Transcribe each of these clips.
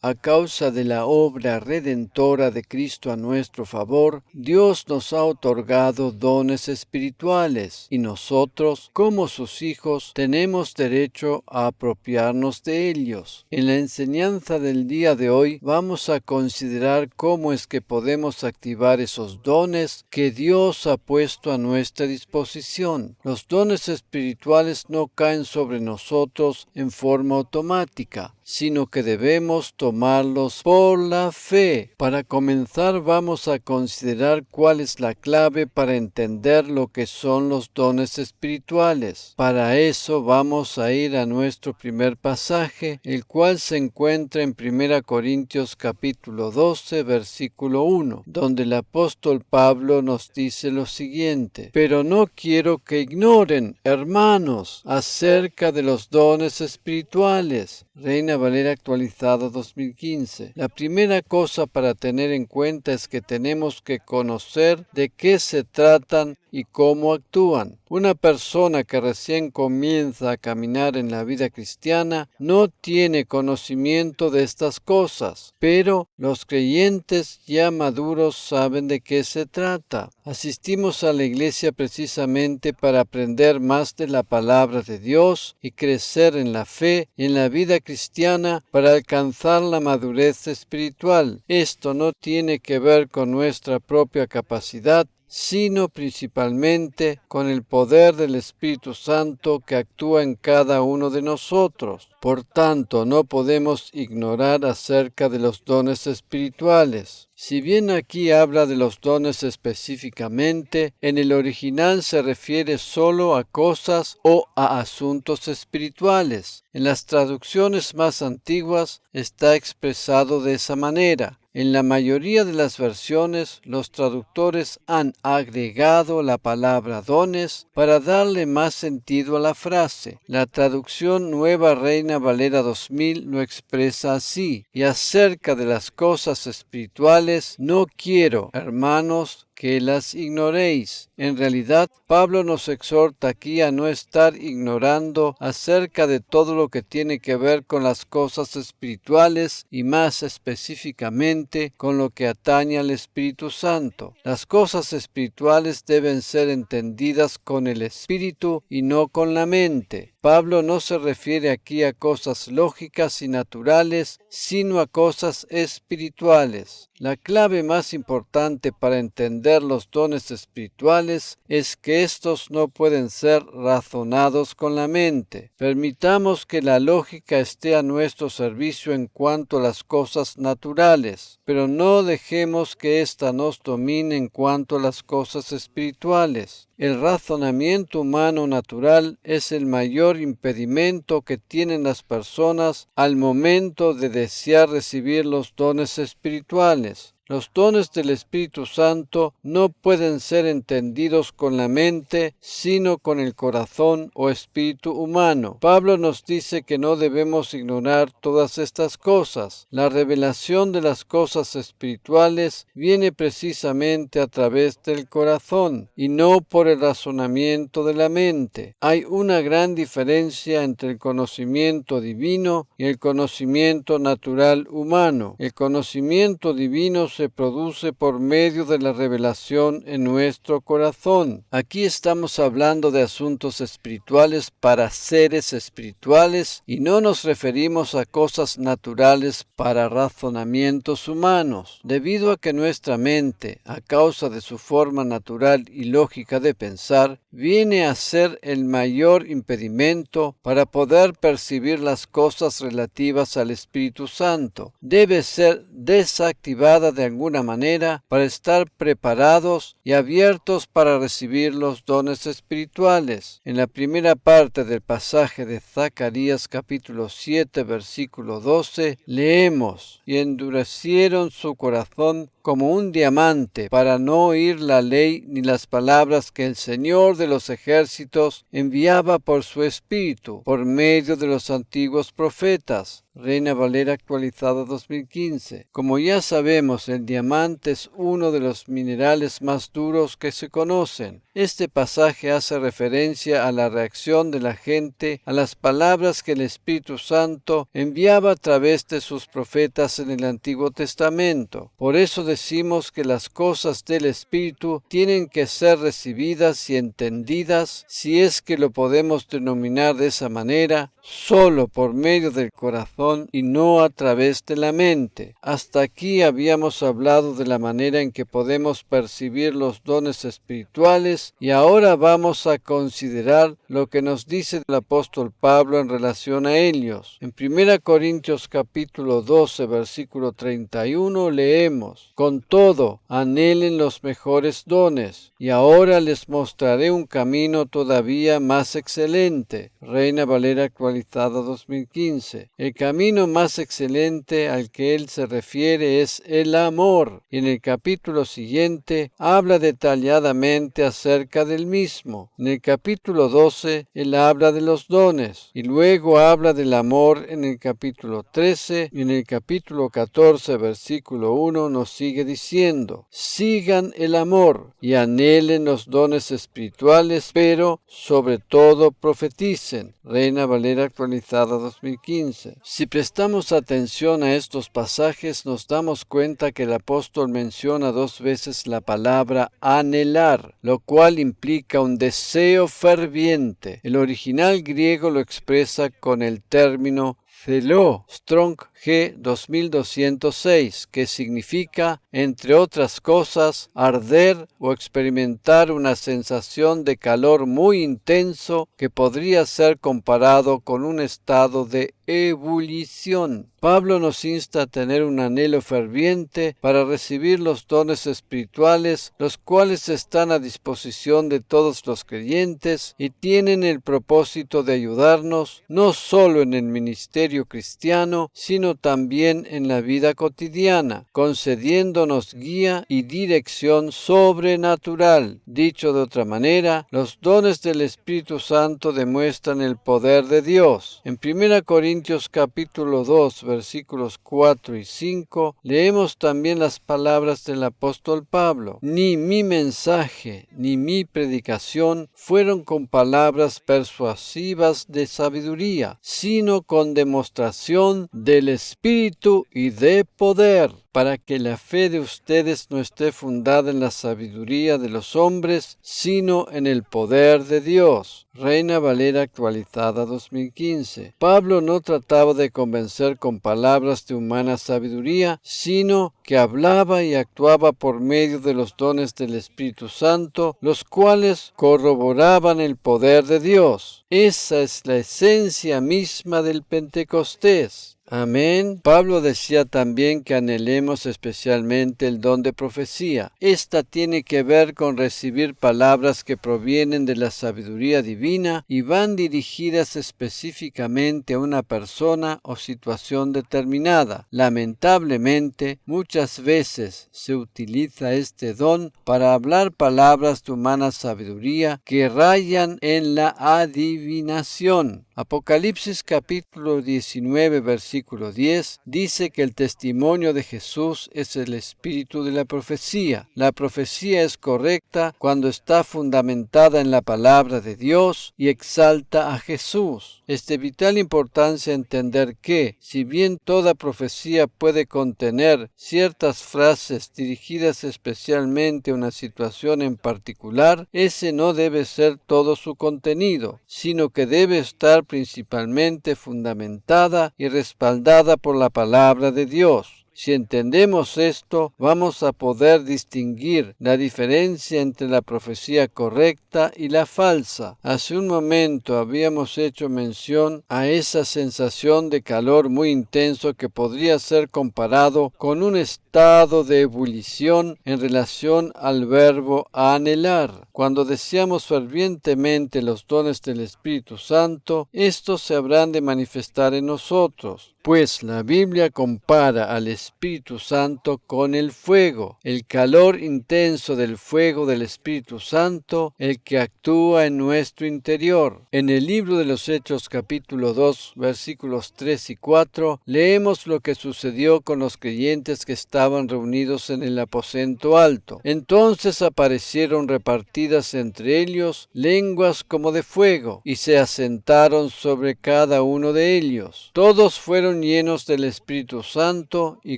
A causa de la obra redentora de Cristo a nuestro favor, Dios nos ha otorgado dones espirituales y nosotros, como sus hijos, tenemos derecho a apropiarnos de ellos. En la enseñanza del día de hoy vamos a considerar cómo es que podemos activar esos dones que Dios ha puesto a nuestra disposición. Los dones espirituales no caen sobre nosotros en forma automática, sino que debemos tomarlos por la fe. Para comenzar, vamos a considerar cuál es la clave para entender lo que son los dones espirituales. Para eso vamos a ir a nuestro primer pasaje, el cual se encuentra en 1 Corintios capítulo 12, versículo 1, donde el apóstol Pablo nos dice lo siguiente: pero no quiero que ignoren, hermanos, acerca de los dones espirituales. Reina Valera actualizada 2015. La primera cosa para tener en cuenta es que tenemos que conocer de qué se tratan y cómo actúan. Una persona que recién comienza a caminar en la vida cristiana no tiene conocimiento de estas cosas, pero los creyentes ya maduros saben de qué se trata. Asistimos a la iglesia precisamente para aprender más de la palabra de Dios y crecer en la fe y en la vida cristiana para alcanzar la madurez espiritual. Esto no tiene que ver con nuestra propia capacidad, sino principalmente con el poder del Espíritu Santo que actúa en cada uno de nosotros. Por tanto, no podemos ignorar acerca de los dones espirituales. Si bien aquí habla de los dones específicamente, en el original se refiere solo a cosas o a asuntos espirituales. En las traducciones más antiguas está expresado de esa manera. En la mayoría de las versiones, los traductores han agregado la palabra dones para darle más sentido a la frase. La traducción Nueva Reina Valera 2000 lo expresa así: y acerca de las cosas espirituales, no quiero, hermanos, que las ignoréis. En realidad, Pablo nos exhorta aquí a no estar ignorando acerca de todo lo que tiene que ver con las cosas espirituales y más específicamente con lo que atañe al Espíritu Santo. Las cosas espirituales deben ser entendidas con el Espíritu y no con la mente. Pablo no se refiere aquí a cosas lógicas y naturales, sino a cosas espirituales. La clave más importante para entender los dones espirituales es que estos no pueden ser razonados con la mente. Permitamos que la lógica esté a nuestro servicio en cuanto a las cosas naturales, pero no dejemos que ésta nos domine en cuanto a las cosas espirituales. El razonamiento humano natural es el mayor impedimento que tienen las personas al momento de desear recibir los dones espirituales. Los dones del Espíritu Santo no pueden ser entendidos con la mente, sino con el corazón o espíritu humano. Pablo nos dice que no debemos ignorar todas estas cosas. La revelación de las cosas espirituales viene precisamente a través del corazón y no por el razonamiento de la mente. Hay una gran diferencia entre el conocimiento divino y el conocimiento natural humano. El conocimiento divino se produce por medio de la revelación en nuestro corazón. Aquí estamos hablando de asuntos espirituales para seres espirituales y no nos referimos a cosas naturales para razonamientos humanos. Debido a que nuestra mente, a causa de su forma natural y lógica de pensar, viene a ser el mayor impedimento para poder percibir las cosas relativas al Espíritu Santo. Debe ser desactivada de alguna manera para estar preparados y abiertos para recibir los dones espirituales. En la primera parte del pasaje de Zacarías capítulo 7 versículo 12 leemos: y endurecieron su corazón como un diamante para no oír la ley ni las palabras que el Señor de los ejércitos enviaba por su Espíritu, por medio de los antiguos profetas. Reina Valera actualizada 2015. Como ya sabemos, el diamante es uno de los minerales más duros que se conocen. Este pasaje hace referencia a la reacción de la gente a las palabras que el Espíritu Santo enviaba a través de sus profetas en el Antiguo Testamento. Por eso decimos que las cosas del Espíritu tienen que ser recibidas y entendidas, si es que lo podemos denominar de esa manera, solo por medio del corazón y no a través de la mente. Hasta aquí habíamos hablado de la manera en que podemos percibir los dones espirituales y ahora vamos a considerar lo que nos dice el apóstol Pablo en relación a ellos. En 1 Corintios capítulo 12, versículo 31 leemos: Con todo, anhelen los mejores dones, y ahora les mostraré un camino todavía más excelente. Reina Valera actualizada 2015. El camino más excelente al que él se refiere es el amor. Y en el capítulo siguiente habla detalladamente acerca del mismo. En el capítulo 12 él habla de los dones y luego habla del amor en el capítulo 13 y en el capítulo 14 versículo 1 nos sigue diciendo: sigan el amor y anhelen los dones espirituales, pero sobre todo profeticen. Reina Valera actualizada 2015. Si prestamos atención a estos pasajes, nos damos cuenta que el apóstol menciona 2 veces la palabra anhelar, lo cual implica un deseo ferviente. El original griego lo expresa con el término Zeló, Strong G 2206, que significa, entre otras cosas, arder o experimentar una sensación de calor muy intenso que podría ser comparado con un estado de ebullición. Pablo nos insta a tener un anhelo ferviente para recibir los dones espirituales, los cuales están a disposición de todos los creyentes y tienen el propósito de ayudarnos no solo en el ministerio cristiano, sino también en la vida cotidiana, concediéndonos guía y dirección sobrenatural. Dicho de otra manera, los dones del Espíritu Santo demuestran el poder de Dios. En 1 Corintios capítulo 2, versículos 4 y 5, leemos también las palabras del apóstol Pablo: ni mi mensaje ni mi predicación fueron con palabras persuasivas de sabiduría, sino con demostración del Espíritu y de poder, para que la fe de ustedes no esté fundada en la sabiduría de los hombres, sino en el poder de Dios. Reina Valera actualizada 2015. Pablo no trataba de convencer con palabras de humana sabiduría, sino que hablaba y actuaba por medio de los dones del Espíritu Santo, los cuales corroboraban el poder de Dios. Esa es la esencia misma del Pentecostés. Amén. Pablo decía también que anhelemos especialmente el don de profecía. Esta tiene que ver con recibir palabras que provienen de la sabiduría divina y van dirigidas específicamente a una persona o situación determinada. Lamentablemente, muchas veces se utiliza este don para hablar palabras de humana sabiduría que rayan en la adivinación. Apocalipsis capítulo 19, versículo 10 dice que el testimonio de Jesús es el espíritu de la profecía. La profecía es correcta cuando está fundamentada en la palabra de Dios y exalta a Jesús. Es de vital importancia entender que, si bien toda profecía puede contener ciertas frases dirigidas especialmente a una situación en particular, ese no debe ser todo su contenido, sino que debe estar principalmente fundamentada y respaldada por la palabra de Dios. Si entendemos esto, vamos a poder distinguir la diferencia entre la profecía correcta y la falsa. Hace un momento habíamos hecho mención a esa sensación de calor muy intenso que podría ser comparado con un estado estado de ebullición en relación al verbo anhelar. Cuando deseamos fervientemente los dones del Espíritu Santo, estos se habrán de manifestar en nosotros, pues la Biblia compara al Espíritu Santo con el fuego, el calor intenso del fuego del Espíritu Santo, el que actúa en nuestro interior. En el libro de los Hechos capítulo 2, versículos 3 y 4, leemos lo que sucedió con los creyentes que estaban reunidos en el aposento alto. Entonces aparecieron repartidas entre ellos lenguas como de fuego, y se asentaron sobre cada uno de ellos. Todos fueron llenos del Espíritu Santo y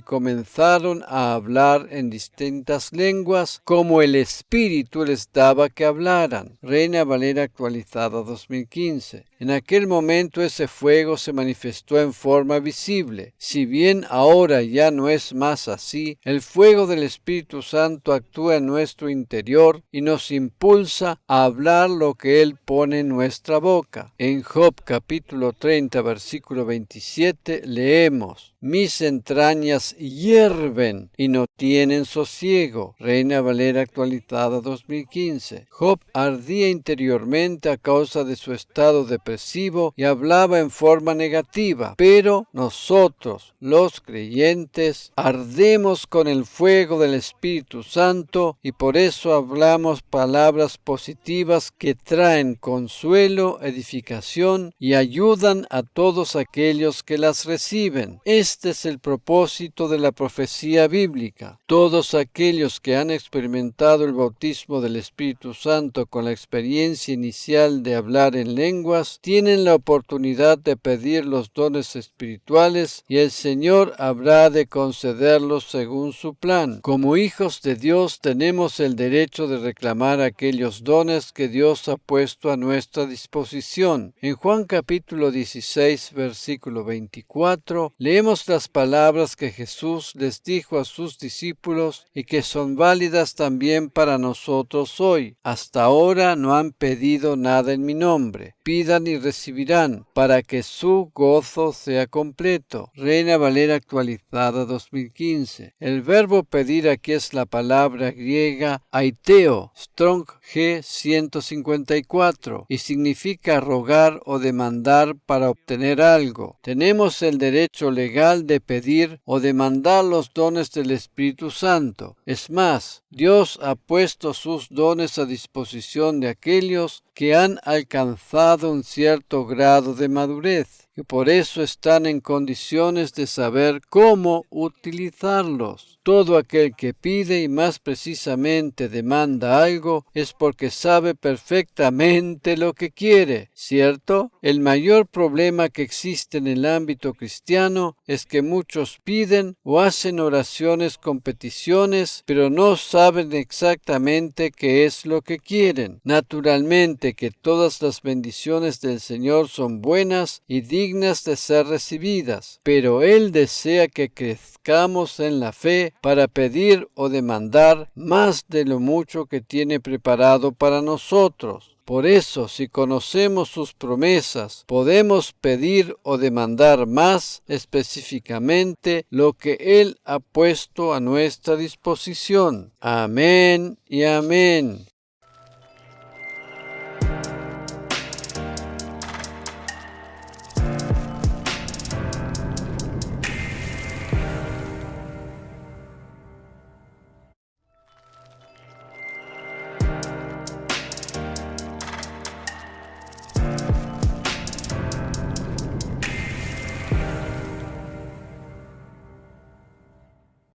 comenzaron a hablar en distintas lenguas, como el Espíritu les daba que hablaran. Reina Valera actualizada 2015. En aquel momento ese fuego se manifestó en forma visible. Si bien ahora ya no es más así, el fuego del Espíritu Santo actúa en nuestro interior y nos impulsa a hablar lo que Él pone en nuestra boca. En Job capítulo 30, versículo 27 leemos: mis entrañas hierven y no tienen sosiego. Reina Valera actualizada 2015. Job ardía interiormente a causa de su estado depresivo y hablaba en forma negativa, pero nosotros, los creyentes, ardemos con el fuego del Espíritu Santo y por eso hablamos palabras positivas que traen consuelo, edificación y ayudan a todos aquellos que las reciben. Este es el propósito de la profecía bíblica. Todos aquellos que han experimentado el bautismo del Espíritu Santo con la experiencia inicial de hablar en lenguas, tienen la oportunidad de pedir los dones espirituales y el Señor habrá de concederlos según su plan. Como hijos de Dios tenemos el derecho de reclamar aquellos dones que Dios ha puesto a nuestra disposición. En Juan capítulo 16, versículo 24, leemos las palabras que Jesús les dijo a sus discípulos y que son válidas también para nosotros hoy. Hasta ahora no han pedido nada en mi nombre. Pidan y recibirán, para que su gozo sea completo. Reina Valera actualizada 2015. El verbo pedir aquí es la palabra griega aiteo, Strong G 154, y significa rogar o demandar para obtener algo. Tenemos el derecho legal de pedir o demandar los dones del Espíritu Santo. Es más, Dios ha puesto sus dones a disposición de aquellos que han alcanzado un cierto grado de madurez y por eso están en condiciones de saber cómo utilizarlos. Todo aquel que pide y más precisamente demanda algo es porque sabe perfectamente lo que quiere, ¿cierto? El mayor problema que existe en el ámbito cristiano es que muchos piden o hacen oraciones con peticiones, pero no saben exactamente qué es lo que quieren. Naturalmente que todas las bendiciones del Señor son buenas y dignas de ser recibidas, pero Él desea que crezcamos en la fe para pedir o demandar más de lo mucho que tiene preparado para nosotros. Por eso, si conocemos sus promesas, podemos pedir o demandar más específicamente lo que Él ha puesto a nuestra disposición. Amén y amén.